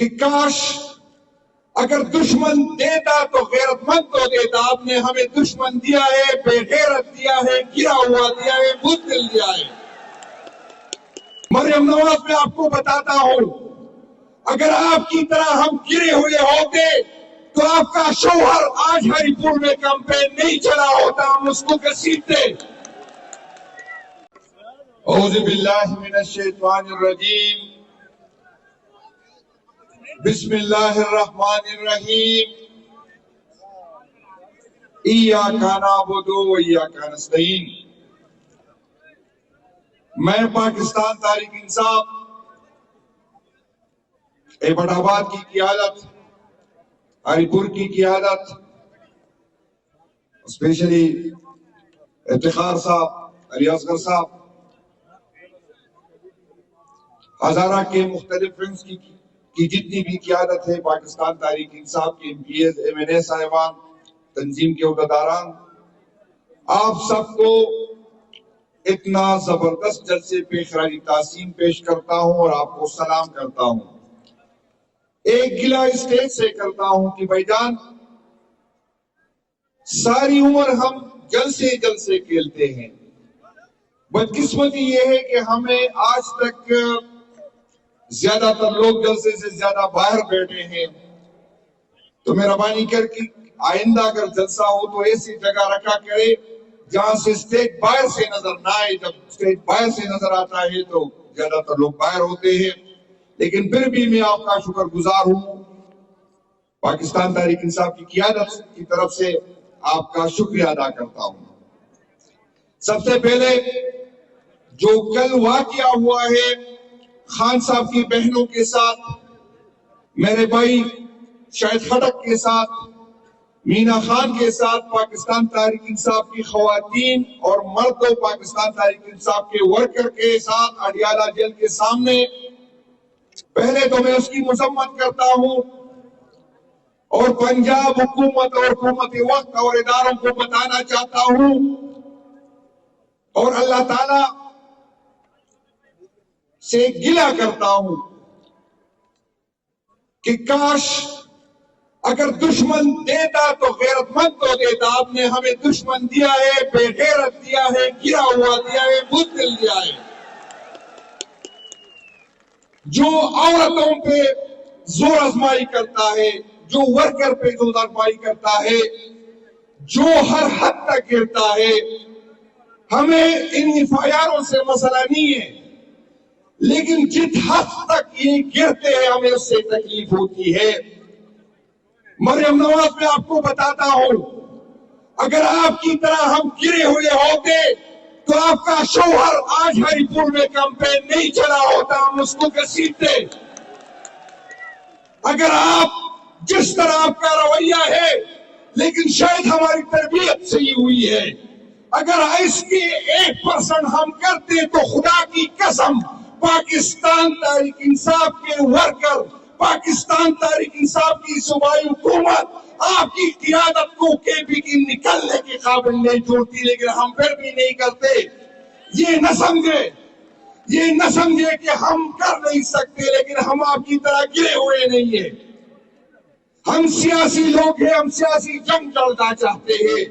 کہ کاش اگر دشمن دیتا تو غیرت مند تو دیتا. آپ نے ہمیں دشمن دیا ہے، بے غیرت دیا ہے، گرا ہوا دیا ہے، بزدل دیا ہے. مریم نواز میں آپ کو بتاتا ہوں، اگر آپ کی طرح ہم گرے ہوئے ہوتے تو آپ کا شوہر آج ہری پور میں کیمپین نہیں چلا ہوتا، ہم اس کو گھسیٹتے. اعوذ باللہ من الشیطان الرجیم، بسم اللہ الرحمن الرحیم. ایاک نعبد و ایاک نستعین. میں پاکستان تحریک انصاف ایبٹ آباد کی قیادت، ہری پور کی قیادت، اسپیشلی افتخار صاحب، علی اصغر صاحب، ہزارہ کے مختلف فرینڈز کی جتنی بھی قیادت ہے، پاکستان تحریک انصاف کے M P As, M N A صاحبان، تنظیم کے عہدیداران، آپ سب کو اتنا زبردست جلسے پہ خراج تحسین پیش کرتا ہوں اور آپ کو سلام کرتا ہوں. ایک گلہ اسٹیج سے کرتا ہوں کہ بھائی جان، ساری عمر ہم جلسے کھیلتے ہیں. بدقسمتی یہ ہے کہ ہمیں آج تک زیادہ تر لوگ جلسے سے زیادہ باہر بیٹھے ہیں. تو مہربانی کر کے آئندہ اگر جلسہ ہو تو ایسی جگہ رکھا کرے جہاں سے اسٹیج باہر سے نظر نہ آئے. جب اسٹیج باہر سے نظر آتا ہے تو زیادہ تر لوگ باہر ہوتے ہیں. لیکن پھر بھی میں آپ کا شکر گزار ہوں، پاکستان تحریک انصاف کی قیادت کی طرف سے آپ کا شکریہ ادا کرتا ہوں. سب سے پہلے جو کل واقعہ ہوا ہے خان صاحب کی بہنوں کے ساتھ، میرے بھائی شاہد خٹک کے ساتھ، مینا خان کے ساتھ، پاکستان تحریک انصاف کی خواتین اور مرد و پاکستان تحریک انصاف کے ورکر کے ساتھ اڈیالہ جیل کے سامنے، پہلے تو میں اس کی مذمت کرتا ہوں اور پنجاب حکومت اور حکومت وقت اور اداروں کو بتانا چاہتا ہوں اور اللہ تعالی سے گلہ کرتا ہوں کہ کاش اگر دشمن دیتا تو غیرت مند تو دیتا. آپ نے ہمیں دشمن دیا ہے، بے غیرت دیا ہے، گرا ہوا دیا ہے، بزدل دیا ہے. جو عورتوں پہ زور آزمائی کرتا ہے، جو ورکر پہ زور آزمائی کرتا ہے، جو ہر حد تک گرتا ہے. ہمیں ان FIRوں سے مسئلہ نہیں ہے، لیکن جس حد تک یہ گرتے ہیں ہمیں اس سے تکلیف ہوتی ہے. مریم نواز میں آپ کو بتاتا ہوں، اگر آپ کی طرح ہم گرے ہوئے ہوتے تو آپ کا شوہر آج ہری پور میں کیمپین نہیں چلا ہوتا، ہم اس کو گھسیٹتے. اگر آپ جس طرح آپ کا رویہ ہے، لیکن شاید ہماری تربیت صحیح ہوئی ہے، اگر اس کی 1% ہم کرتے تو خدا کی قسم پاکستان تحریک انصاف کے ورکر، پاکستان تحریک انصاف کی صوبائی حکومت آپ کی قیادت کو KP کی نکلنے کے قابل نہیں چھوڑتی. لیکن ہم پھر بھی نہیں کرتے. یہ نہ سمجھے کہ ہم کر نہیں سکتے، لیکن ہم آپ کی طرح گرے ہوئے نہیں ہیں. ہم سیاسی لوگ ہیں، ہم سیاسی جنگ لڑنا چاہتے ہیں،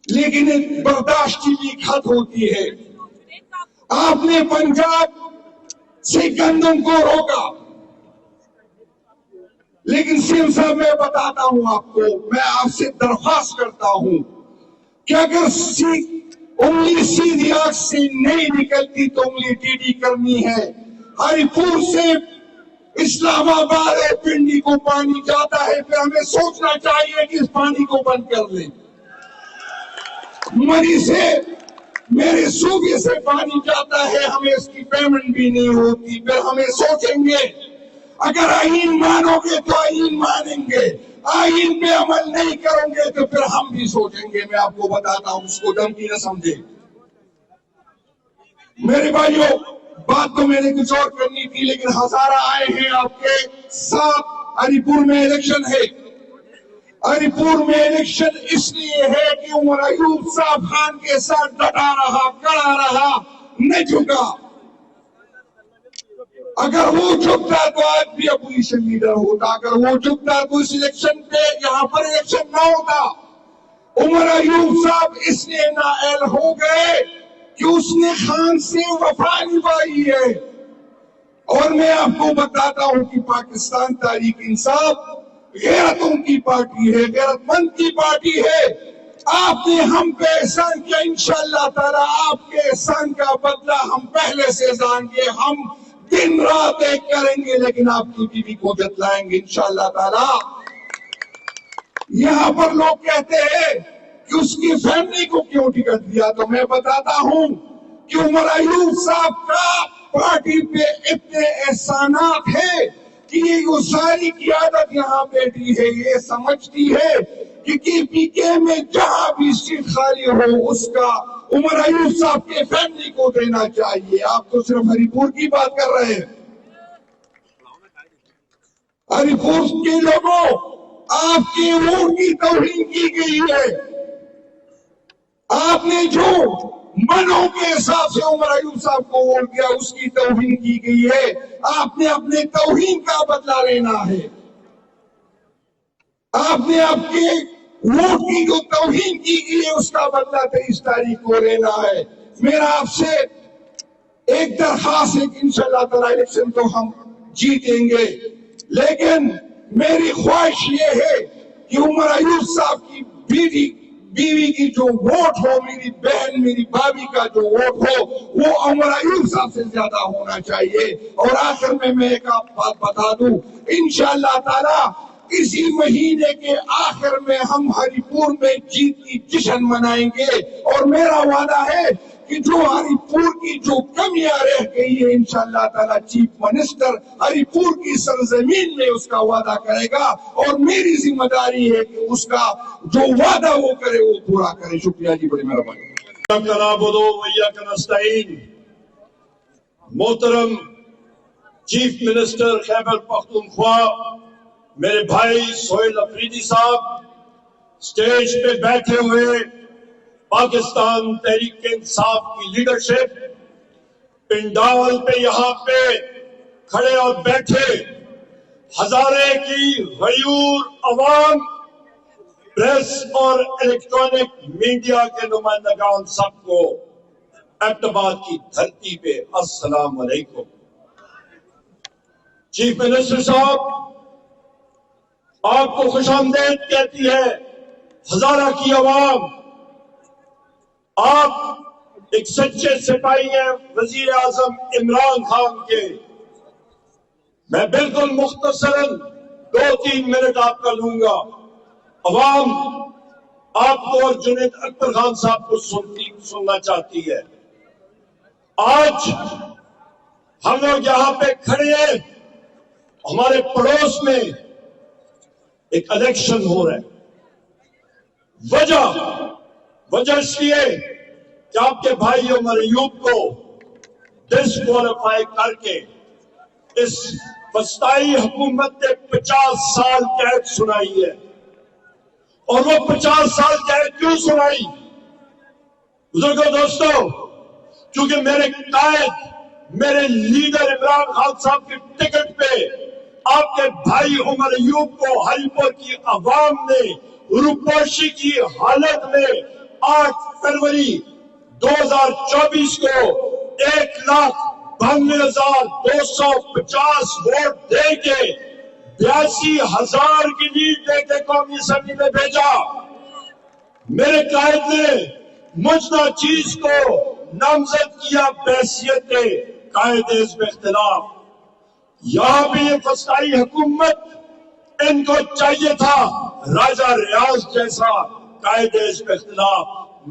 لیکن ایک برداشت کی بھی حد ہوتی ہے. آپ نے پنجاب سے گندم کو روکا، لیکن CM صاحب میں بتاتا ہوں آپ کو، میں آپ سے درخواست کرتا ہوں کہ اگر انگلی سیدھی آنکھ سے نہیں نکلتی تو انگلی ٹیڑھی کرنی ہے. ہری پور سے اسلام آباد پنڈی کو پانی جاتا ہے، پھر ہمیں سوچنا چاہیے کہ اس پانی کو بند کر لیں. منی سے میرے صوبے سے پانی جاتا ہے، ہمیں اس کی پیمنٹ بھی نہیں ہوتی. پھر ہمیں سوچیں گے، اگر آئین مانو گے تو آئین مانیں گے، آئین پہ عمل نہیں کریں گے تو پھر ہم بھی سوچیں گے. میں آپ کو بتاتا ہوں، اس کو دھمکی نہ سمجھے. میرے بھائیوں، بات تو میں نے کچھ اور کرنی تھی، لیکن ہزارہ آئے ہیں آپ کے ساتھ. ہری پور میں الیکشن ہے. ہری پور میں الیکشن اس لیے ہے کہ عمر ایوب صاحب خان کے ساتھ ڈٹا رہا، کڑا رہا، نہ جھکا. اگر وہ جھکتا تو آج بھی اپوزیشن لیڈر ہوتا, اگر وہ جھکتا تو اس الیکشن پہ یہاں پر الیکشن نہ ہوتا. عمر ایوب صاحب اس لیے نااہل ہو گئے کہ اس نے خان سے وفا نبھائی ہے. اور میں آپ کو بتاتا ہوں کہ پاکستان تحریک انصاف غیرتوں کی پارٹی ہے, غیرت مند کی پارٹی ہے. آپ نے ہم پہ احسان کیا, انشاءاللہ تعالی آپ کے احسان کا بدلہ ہم پہلے سے جان گے. ہم دن رات ایک کریں گے, لیکن آپ کی بیوی کو جتلائیں گے انشاءاللہ تعالی. یہاں پر لوگ کہتے ہیں کہ اس کی فیملی کو کیوں ٹکٹ دیا, تو میں بتاتا ہوں کہ عمر ایوب صاحب کا پارٹی پہ اتنے احسانات ہیں کہ یہ ساری قیادت یہاں بیٹھی ہے, یہ سمجھتی ہے کہ پی کے میں جہاں بھی سیٹ خالی ہو اس کا عمر ایوب صاحب کے فیملی کو دینا چاہیے. آپ تو صرف ہری پور کی بات کر رہے ہیں. ہری پور کے لوگوں, آپ کے ووٹ کی توہین کی گئی ہے. آپ نے جو منوں کے حساب سے عمر ایوب صاحب کو ووٹ دیا اس کی توہین کی گئی ہے. آپ نے اپنے توہین کا بدلہ لینا ہے. آپ نے آپ کے ووٹ کی جو توہین کی گئی ہے اس کا بدلہ 23 تاریخ کو لینا ہے. میرا آپ سے ایک درخواست ہے کہ انشاءاللہ تعالی الیکشن تو ہم جیتیں گے, لیکن میری خواہش یہ ہے کہ عمر ایوب صاحب کی بیوی کی جو ووٹ ہو, میری بہن میری بھابھی کا جو ووٹ ہو, وہ عمر ایوب صاحب سے زیادہ ہونا چاہیے. اور آخر میں ایک بات بتا دوں, انشاءاللہ تعالی اسی مہینے کے آخر میں ہم ہری پور میں جیت کی جشن منائیں گے. اور میرا وعدہ ہے کہ جو ہری پور کی جو کمیاں رہ گئی ہے انشاءاللہ تعالی چیف منسٹر ہری پور کی سرزمین میں اس کا وعدہ کرے گا, اور میری ذمہ داری ہے کہ اس کا جو وعدہ وہ کرے وہ پورا کرے. شکریہ جی, بڑی مہربانی. محترم چیف منسٹر خیبر پختونخوا میرے بھائی سہیل افریدی صاحب, سٹیج پہ بیٹھے ہوئے پاکستان تحریک انصاف کی لیڈرشپ, پنڈال پہ یہاں پہ کھڑے اور بیٹھے ہزارے کی غیور عوام, پریس اور الیکٹرانک میڈیا کے نمائندگان, سب کو اعتماد کی دھرتی پہ السلام علیکم. چیف منسٹر صاحب, آپ کو خوش آمدید کہتی ہے ہزارہ کی عوام. آپ ایک سچے سپاہی ہیں وزیر اعظم عمران خان کے. میں بالکل مختصراً 2-3 منٹ آپ کا لوں گا. عوام آپ کو اور جنید اکبر خان صاحب کو سننا چاہتی ہے. آج ہم لوگ یہاں پہ کھڑے ہیں, ہمارے پڑوس میں ایک الیکشن ہو رہا ہے. وجہ اس لیے کہ آپ کے بھائی عمر ایوب کو ڈسکوالیفائی کر کے اس وسطائی حکومت نے 50 سال قید سنائی ہے. اور وہ 50 سال قید کیوں سنائی؟ بزرگوں دوستوں, کیونکہ میرے قائد میرے لیڈر عمران خان صاحب کی ٹکٹ پہ آپ کے بھائی عمر ایوب کو ہری پور کی عوام نے روپوشی کی حالت میں 8 فروری 2024 کو 1,92,250 ووٹ دے کے 82,000 کی لیڈ دے کے قومی اسمبلی میں بھیجا. میرے قائد نے مجھ ناچیز کو نامزد کیا بحیثیت قائد حزب اختلاف. یہاں بھی یہ فسطائی حکومت ان کو چاہیے تھا راجہ ریاض جیسا قائد حزب اختلاف,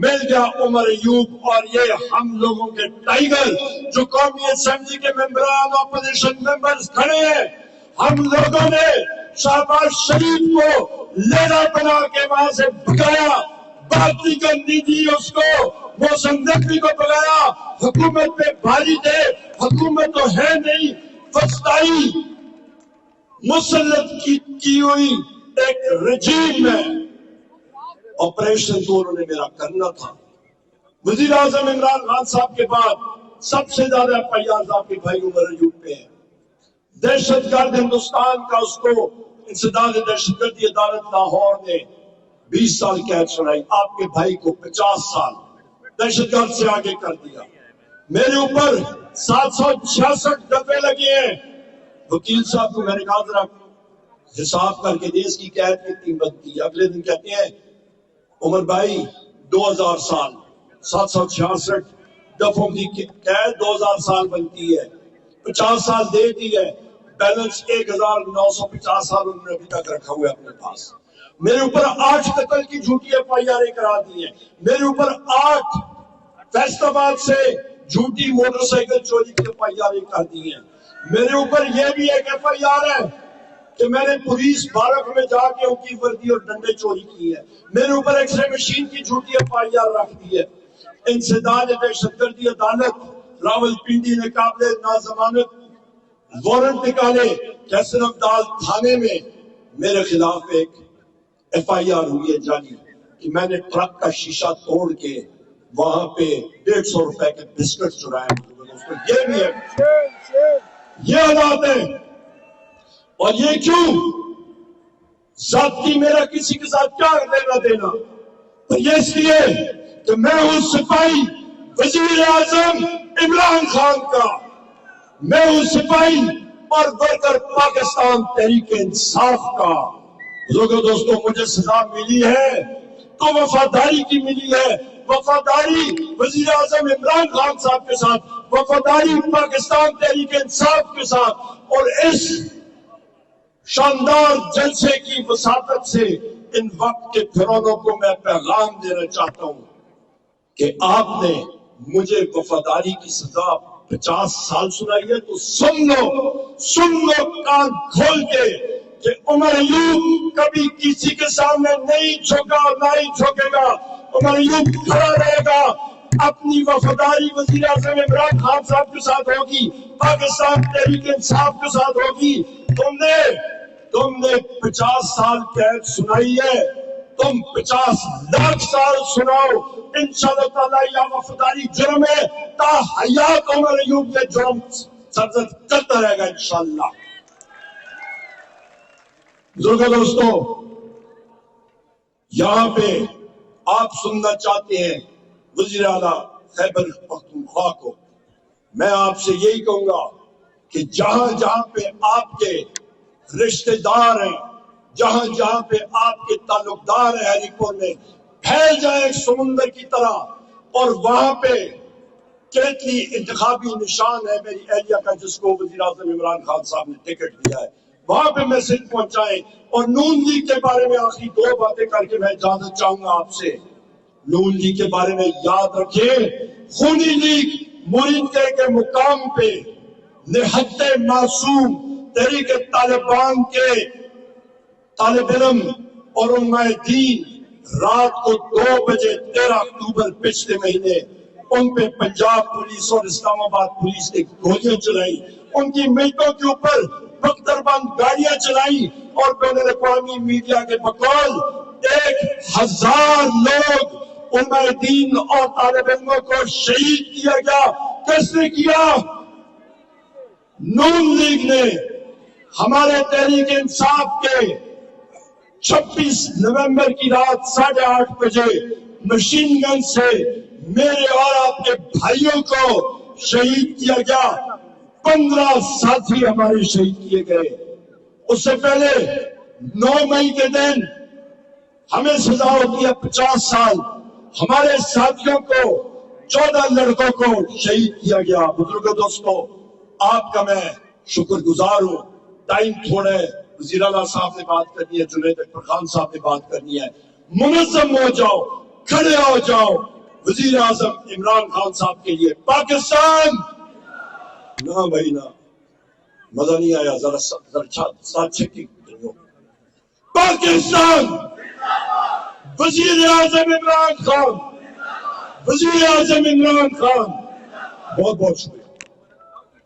مل گیا عمر ایوب اور یہ ہم لوگوں کے ٹائیگر جو قومی اسمبلی کے ممبران اپوزیشن ممبرز کھڑے ہیں. ہم لوگوں نے شہباز شریف کو لیڈا بنا کے وہاں سے بھگایا, باقی کرنی دی اس کو, محسن نقوی کو بگایا, حکومت پہ بھاری دے, حکومت تو ہے نہیں, فسطائی مسلط کی ہوئی ایک رجیم میں آپریشن تو انہوں نے میرا کرنا تھا. وزیر اعظم عمران خان صاحب کے بعد سب سے زیادہ FIRs آپ کے بھائی عمر ایوب پہ ہیں. دہشت گرد ہندوستان کا اس کو انسداد دہشت گردی عدالت لاہور نے 20 سال قید سنائی. آپ کے بھائی کو 50 سال دہشت گرد سے آگے کر دیا. میرے اوپر 766 دفعے لگے ہیں. وکیل صاحب کو میں نے کہا ذرا حساب کر کے دیس کی قید کتنی بنتی ہے. اگلے دن کہتے ہیں عمر بھائی 2000 سال 766 دفعوں کی قید 2000 سال بنتی ہے. 50 سال دے دی ہے, بیلنس 1950 سال انہوں نے ابھی تک رکھا ہوا ہے اپنے پاس. میرے اوپر 8 قتل کی جھوٹی FIR کرا دی ہیں. میرے اوپر 8 فیصل آباد سے جھوٹی موٹر سائیکل چوری کی FIR کر دی ہیں. میرے اوپر یہ بھی ایک FIR ہے کہ میں نے پولیس بارک میں جا کے ان کی وردی اور ڈنڈے چوری کی ہے. میرے اوپر ایکس رے مشین کی جھوٹی FIR رکھ دی ہے. انسداد دہشت گردی عدالت راولپنڈی نے قابل ناضمانت وارنٹ نکالے. کیسر ابدال تھانے میں میرے خلاف ایک FIR ہوئی ہے جانی کہ میں نے ٹرک کا شیشہ توڑ کے وہاں پہ 150 روپے کے بسکٹ چرائے. یہ بھی ہے, یہ حالات ہے. اور یہ کیوں ذاتی میرا کسی کے ساتھ کیا لینا دینا, اور یہ اس لیے کہ میں ہوں سپاہی وزیر اعظم عمران خان کا, میں ہوں سپاہی اور ورکر پاکستان تحریک انصاف کا. لوگوں دوستوں, مجھے سزا ملی ہے تو وفاداری کی ملی ہے. وفاداری وزیر اعظم عمران خان صاحب کے ساتھ, وفاداری پاکستان تحریک انصاف کے ساتھ. اور اس شاندار جلسے کی وساطت سے ان وقت کے فرعونوں کو میں پیغام دینا چاہتا ہوں کہ آپ نے مجھے وفاداری کی سزا 50 سال سنائی ہے تو سن لو کان کھول کے کہ عمر ایوب کبھی کسی کے سامنے نہیں جھکا, نہ ہی جھکے گا. عمر ایوب کھڑا رہے گا, اپنی وفاداری وزیر اعظم عمران خان صاحب کے ساتھ ہوگی, پاکستان تحریک انصاف کے ساتھ ہوگی. تم نے 50 سال قید سنائی ہے, تم 50 لاکھ سال سناؤ. انشاءاللہ تعالی یا وفاداری جرم ہے, تا حیات عمر ایوب یہ جرم سرزد کرتا رہے گا انشاءاللہ. بزرگوں دوستوں, یہاں پہ آپ سننا چاہتے ہیں وزیر اعلیٰ خیبر پختونخوا کو, میں آپ سے یہی کہوں گا کہ جہاں جہاں پہ آپ کے رشتہ دار ہیں, جہاں جہاں پہ آپ کے تعلق دار ہیں ہری پور میں, پھیل جائیں ایک سمندر کی طرح. اور وہاں پہ کیتلی انتخابی نشان ہے میری اہلیہ کا, جس کو وزیر اعظم عمران خان صاحب نے ٹکٹ دیا ہے, وہاں پہ میسج پہنچائیں. اور نون لیگ کے بارے میں آخری 2 باتیں کر کے میں اجازت چاہوں گا آپ سے. نون لیگ کے بارے میں یاد رکھیں, خونی لیگ مرید کے مقام پہ نہت معصوم تحریک طالبان کے طالب علم اور علماء دین رات کو 2 بجے 13 اکتوبر پچھلے مہینے ان پہ پنجاب پولیس اور اسلام آباد پولیس نے گولیاں چلائی, ان کی میٹوں کے اوپر بختر بند گاڑیاں چلائی. اور بین الاقوامی میڈیا کے بقول 1000 لوگ علماء دین اور طالب علموں کو شہید کیا گیا. کس نے کیا؟ نون لیگ نے. ہمارے تحریک انصاف کے 26 نومبر کی رات 8:30 بجے مشین گن سے میرے اور آپ کے بھائیوں کو شہید کیا گیا. 15 ساتھی ہمارے شہید کیے گئے. اس سے پہلے 9 مئی کے دن ہمیں سزا ہوتی ہے 50 سال. ہمارے ساتھیوں کو 14 لڑکوں کو شہید کیا گیا. بزرگوں دوستوں, آپ کا میں شکر گزار ہوں. ٹائم تھوڑا ہے, وزیر اعلیٰ صاحب نے بات کرنی ہے, جنید اکبر خان صاحب نے بات کرنی ہے. منظم ہو جاؤ, کھڑے ہو جاؤ وزیر اعظم عمران خان صاحب کے لیے. پاکستان نہ بھائی نہ, مزہ نہیں آیا, ذرا ساتھ چھکی. پاکستان, وزیر اعظم عمران خان, وزیر اعظم عمران خان. بہت بہت شکریہ.